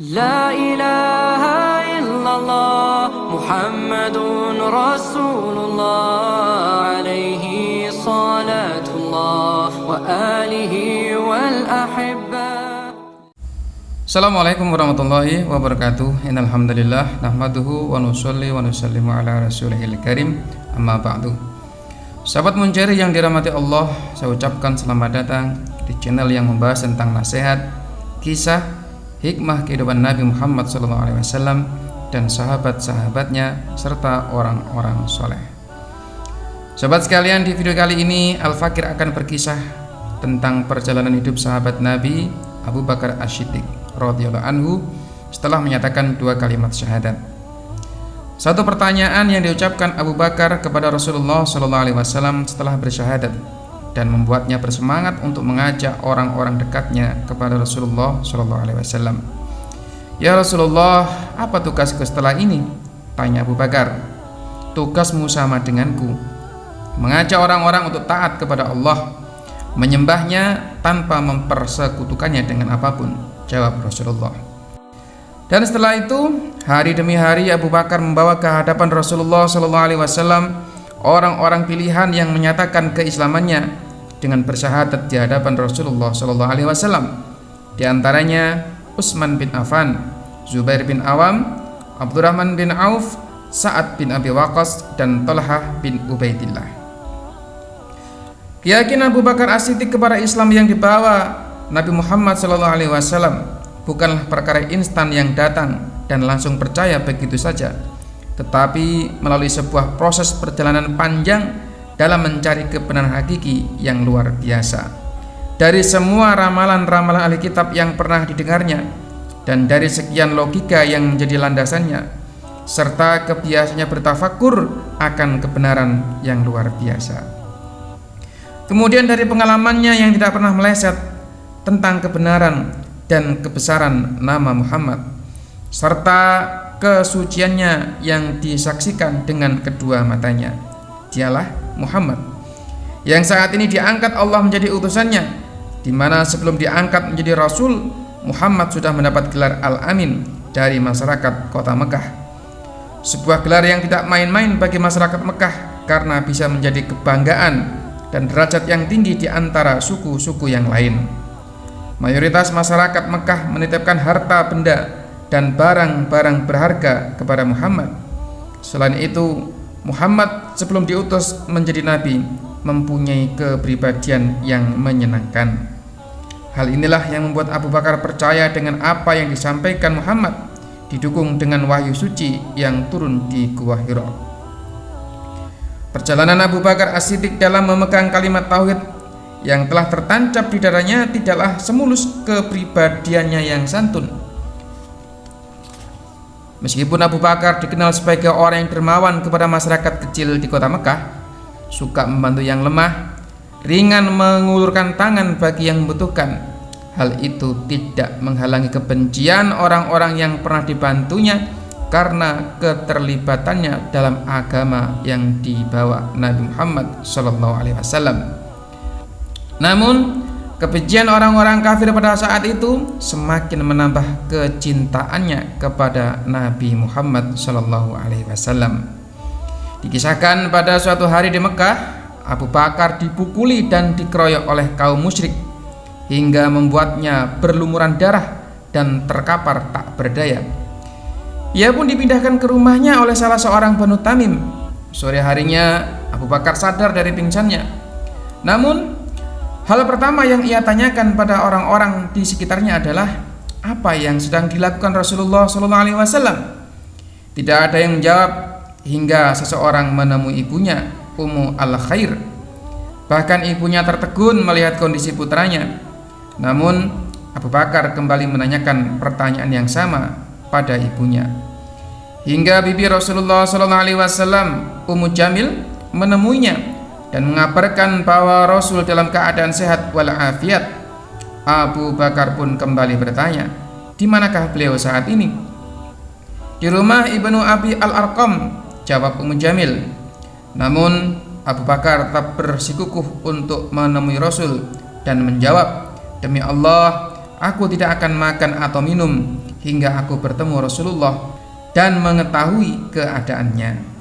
لا إله إلا الله محمد رسول الله عليه صلاة الله وآله والأحبة. Assalamualaikum warahmatullahi wabarakatuh. Innal hamdalillah nahmaduhu wa nusolli wa nusallimu ala rasulihil karim. Amma ba'du. Sahabat Muncari yang dirahmati Allah, saya ucapkan selamat datang di channel yang membahas tentang nasihat, kisah, hikmah kehidupan Nabi Muhammad SAW dan sahabat-sahabatnya serta orang-orang soleh. Sahabat sekalian, di video kali ini Al-Fakir akan berkisah tentang perjalanan hidup sahabat Nabi Abu Bakar As-Siddiq radhiyallahu anhu setelah menyatakan 2 kalimat syahadat. Satu pertanyaan yang diucapkan Abu Bakar kepada Rasulullah SAW setelah bersyahadat dan membuatnya bersemangat untuk mengajak orang-orang dekatnya kepada Rasulullah SAW. Ya Rasulullah, apa tugasku setelah ini? Tanya Abu Bakar. Tugasmu sama denganku, mengajak orang-orang untuk taat kepada Allah, menyembahnya tanpa mempersekutukannya dengan apapun, jawab Rasulullah. Dan setelah itu, hari demi hari Abu Bakar membawa ke hadapan Rasulullah SAW orang-orang pilihan yang menyatakan keislamannya dengan bersyahadat di hadapan Rasulullah SAW. Di antaranya Utsman bin Affan, Zubair bin Awam, Abdurrahman bin Auf, Sa'ad bin Abi Waqqas, dan Talhah bin Ubaidillah. Keyakinan Abu Bakar As-Siddiq kepada Islam yang dibawa Nabi Muhammad SAW bukanlah perkara instan yang datang dan langsung percaya begitu saja, tetapi melalui sebuah proses perjalanan panjang dalam mencari kebenaran hakiki yang luar biasa. Dari semua ramalan-ramalan ahli kitab yang pernah didengarnya dan dari sekian logika yang menjadi landasannya, serta kebiasaannya bertafakur akan kebenaran yang luar biasa. Kemudian dari pengalamannya yang tidak pernah meleset tentang kebenaran dan kebesaran nama Muhammad, serta kesuciannya yang disaksikan dengan kedua matanya, dialah Muhammad yang saat ini diangkat Allah menjadi utusannya, di mana sebelum diangkat menjadi Rasul, Muhammad sudah mendapat gelar Al-Amin dari masyarakat kota Mekah. Sebuah gelar yang tidak main-main bagi masyarakat Mekah karena bisa menjadi kebanggaan dan derajat yang tinggi di antara suku-suku yang lain. Mayoritas masyarakat Mekah menitipkan harta benda dan barang-barang berharga kepada Muhammad. Selain itu, Muhammad sebelum diutus menjadi nabi mempunyai kepribadian yang menyenangkan. Hal inilah yang membuat Abu Bakar percaya dengan apa yang disampaikan Muhammad, didukung dengan wahyu suci yang turun di Gua Hira. Perjalanan Abu Bakar As-Siddiq dalam memegang kalimat tauhid yang telah tertancap di dadanya tidaklah semulus kepribadiannya yang santun. Meskipun Abu Bakar dikenal sebagai orang yang dermawan kepada masyarakat kecil di kota Mekah, suka membantu yang lemah, ringan mengulurkan tangan bagi yang membutuhkan, hal itu tidak menghalangi kebencian orang-orang yang pernah dibantunya karena keterlibatannya dalam agama yang dibawa Nabi Muhammad SAW. Namun, kebencian orang-orang kafir pada saat itu semakin menambah kecintaannya kepada Nabi Muhammad SAW. Dikisahkan pada suatu hari di Mekah, Abu Bakar dipukuli dan dikeroyok oleh kaum musyrik hingga membuatnya berlumuran darah dan terkapar tak berdaya. Ia pun dipindahkan ke rumahnya oleh salah seorang Banu Tamim. Sore harinya Abu Bakar sadar dari pingsannya. Namun, hal pertama yang ia tanyakan pada orang-orang di sekitarnya adalah apa yang sedang dilakukan Rasulullah SAW. Tidak ada yang menjawab hingga seseorang menemui ibunya, Ummu Al-Khair. Bahkan ibunya tertegun melihat kondisi putranya. Namun Abu Bakar kembali menanyakan pertanyaan yang sama pada ibunya, hingga bibi Rasulullah SAW, Ummu Jamil, menemuinya dan mengabarkan bahwa Rasul dalam keadaan sehat walafiat. Abu Bakar pun kembali bertanya, di manakah beliau saat ini? Di rumah Ibnu Abi Al-Arqam, jawab Ummu Jamil. Namun Abu Bakar tetap bersikukuh untuk menemui Rasul dan menjawab, demi Allah, aku tidak akan makan atau minum hingga aku bertemu Rasulullah dan mengetahui keadaannya.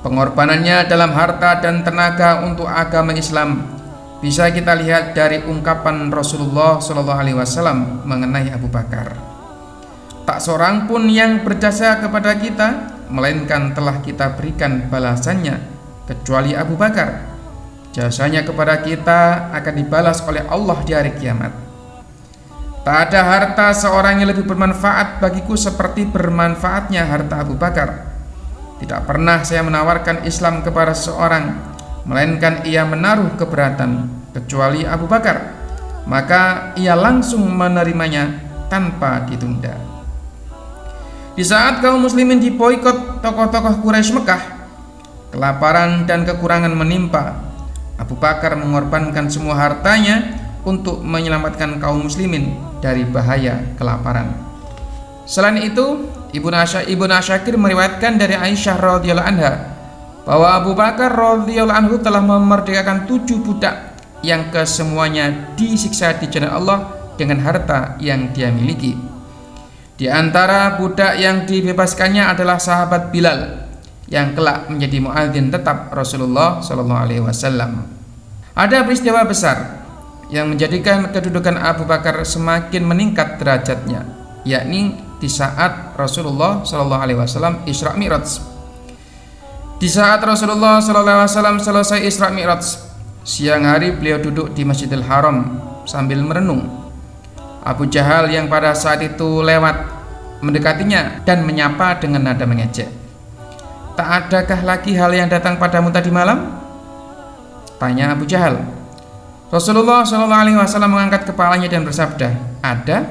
Pengorbanannya dalam harta dan tenaga untuk agama Islam bisa kita lihat dari ungkapan Rasulullah SAW mengenai Abu Bakar. Tak seorang pun yang berjasa kepada kita, melainkan telah kita berikan balasannya, kecuali Abu Bakar. Jasanya kepada kita akan dibalas oleh Allah di hari kiamat. Tak ada harta seorang yang lebih bermanfaat bagiku seperti bermanfaatnya harta Abu Bakar. Tidak pernah saya menawarkan Islam kepada seseorang, melainkan ia menaruh keberatan, kecuali Abu Bakar. Maka ia langsung menerimanya tanpa ditunda. Di saat kaum muslimin diboikot tokoh-tokoh Quraisy Mekah, kelaparan dan kekurangan menimpa, Abu Bakar mengorbankan semua hartanya untuk menyelamatkan kaum muslimin dari bahaya kelaparan. Selain itu, Ibnu Asyakir meriwayatkan dari Aisyah radhiyallahu anha bahwa Abu Bakar radhiyallahu anhu telah memerdekakan 7 budak yang kesemuanya disiksa di jalan Allah dengan harta yang dia miliki. Di antara budak yang dibebaskannya adalah sahabat Bilal yang kelak menjadi muadzin tetap Rasulullah SAW. Ada peristiwa besar yang menjadikan kedudukan Abu Bakar semakin meningkat derajatnya, yakni di saat Rasulullah SAW Isra Mi'raj. Di saat Rasulullah SAW selesai Isra Mi'raj, siang hari beliau duduk di Masjidil Haram sambil merenung. Abu Jahal yang pada saat itu lewat mendekatinya dan menyapa dengan nada mengejek. Tak adakah lagi hal yang datang padamu tadi malam? Tanya Abu Jahal. Rasulullah SAW mengangkat kepalanya dan bersabda, ada.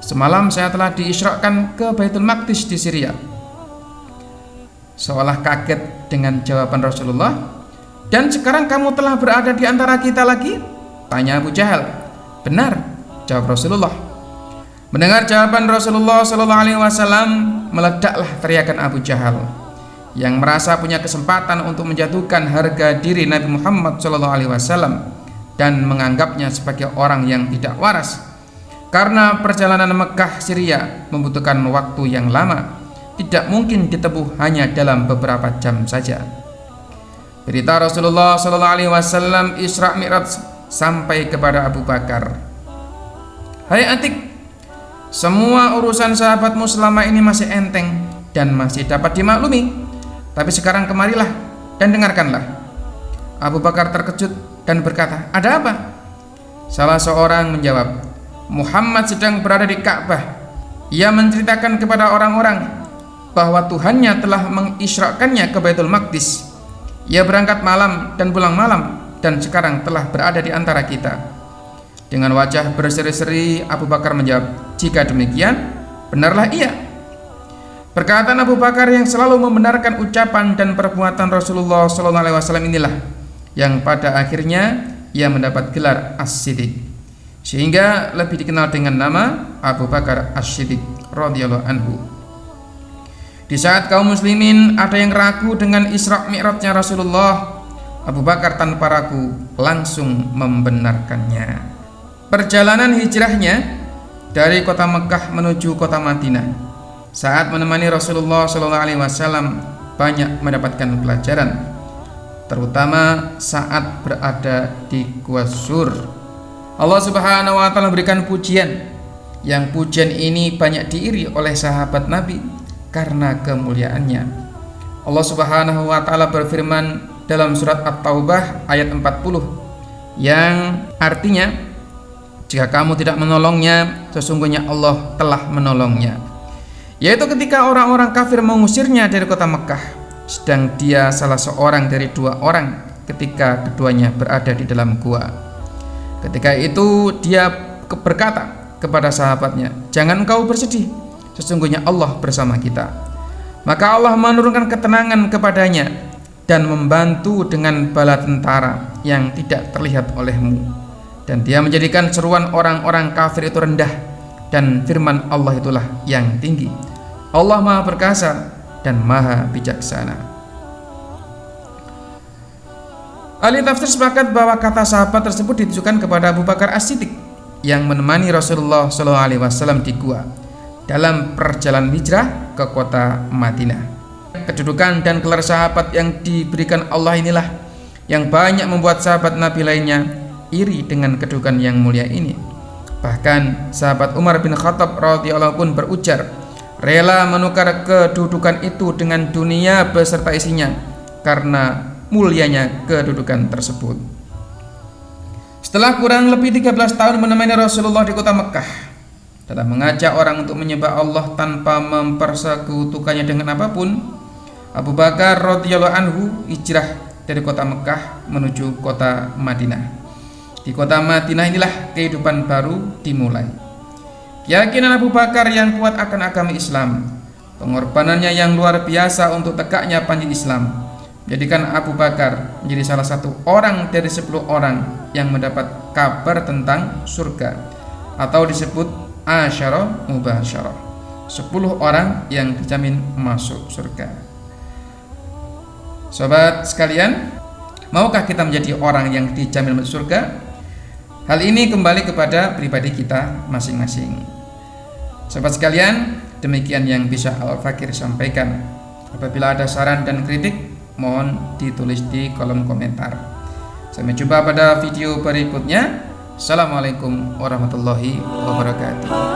Semalam saya telah diisrakan ke Baitul Maqdis di Syria. Seolah kaget dengan jawaban Rasulullah. Dan sekarang kamu telah berada di antara kita lagi? Tanya Abu Jahal. Benar, jawab Rasulullah. Mendengar jawaban Rasulullah SAW, meledaklah teriakan Abu Jahal yang merasa punya kesempatan untuk menjatuhkan harga diri Nabi Muhammad SAW dan menganggapnya sebagai orang yang tidak waras. Karena perjalanan Mekah Syria membutuhkan waktu yang lama, tidak mungkin ditempuh hanya dalam beberapa jam saja. Berita Rasulullah SAW Isra Mi'raj sampai kepada Abu Bakar. Hai Atik, semua urusan sahabatmu selama ini masih enteng dan masih dapat dimaklumi. Tapi sekarang kemarilah dan dengarkanlah. Abu Bakar terkejut dan berkata, ada apa? Salah seorang menjawab, Muhammad sedang berada di Ka'bah. Ia menceritakan kepada orang-orang bahwa Tuhannya telah mengisrakannya ke Baitul Maqdis. Ia berangkat malam dan pulang malam dan sekarang telah berada di antara kita. Dengan wajah berseri-seri Abu Bakar menjawab, jika demikian, benarlah ia. Perkataan Abu Bakar yang selalu membenarkan ucapan dan perbuatan Rasulullah SAW inilah yang pada akhirnya ia mendapat gelar As-Siddiq, sehingga lebih dikenal dengan nama Abu Bakar As-Siddiq radhiyallahu anhu. Di saat kaum muslimin ada yang ragu dengan Isra Mi'rajnya Rasulullah, Abu Bakar tanpa ragu langsung membenarkannya. Perjalanan hijrahnya dari kota Mekah menuju kota Madinah, saat menemani Rasulullah SAW banyak mendapatkan pelajaran, terutama saat berada di Gua Sur. Allah Subhanahu wa Ta'ala memberikan pujian, yang pujian ini banyak diiri oleh sahabat Nabi karena kemuliaannya. Allah Subhanahu wa Ta'ala berfirman dalam surat At-Taubah ayat 40 yang artinya, jika kamu tidak menolongnya, sesungguhnya Allah telah menolongnya. Yaitu ketika orang-orang kafir mengusirnya dari kota Mekah, sedang dia salah seorang dari 2 orang ketika keduanya berada di dalam gua. Ketika itu dia berkata kepada sahabatnya, jangan engkau bersedih, sesungguhnya Allah bersama kita. Maka Allah menurunkan ketenangan kepadanya dan membantu dengan bala tentara yang tidak terlihat olehmu, dan dia menjadikan seruan orang-orang kafir itu rendah, dan firman Allah itulah yang tinggi. Allah Maha Perkasa dan Maha Bijaksana. Ahli tafsir sepakat bahwa kata sahabat tersebut ditujukan kepada Abu Bakar As-Siddiq yang menemani Rasulullah SAW di gua, dalam perjalanan hijrah ke kota Madinah. Kedudukan dan gelar sahabat yang diberikan Allah inilah yang banyak membuat sahabat Nabi lainnya iri dengan kedudukan yang mulia ini. Bahkan sahabat Umar bin Khattab radhiyallahu pun berujar, rela menukar kedudukan itu dengan dunia beserta isinya karena mulianya kedudukan tersebut. Setelah kurang lebih 13 tahun menemani Rasulullah di kota Mekah dalam mengajak orang untuk menyembah Allah tanpa mempersekutukannya dengan apapun, Abu Bakar radhiyallahu anhu hijrah dari kota Mekah menuju kota Madinah. Di kota Madinah inilah kehidupan baru dimulai. Keyakinan Abu Bakar yang kuat akan agama Islam, pengorbanannya yang luar biasa untuk tegaknya panji Islam, menjadikan Abu Bakar menjadi salah satu orang dari 10 orang yang mendapat kabar tentang surga, atau disebut asyara mubasyarah, 10 orang yang dijamin masuk surga. Sobat sekalian, maukah kita menjadi orang yang dijamin masuk surga? Hal ini kembali kepada pribadi kita masing-masing. Sobat sekalian, demikian yang bisa Al-Fakir sampaikan. Apabila ada saran dan kritik, mohon ditulis di kolom komentar. Sampai jumpa pada video berikutnya. Assalamualaikum warahmatullahi wabarakatuh.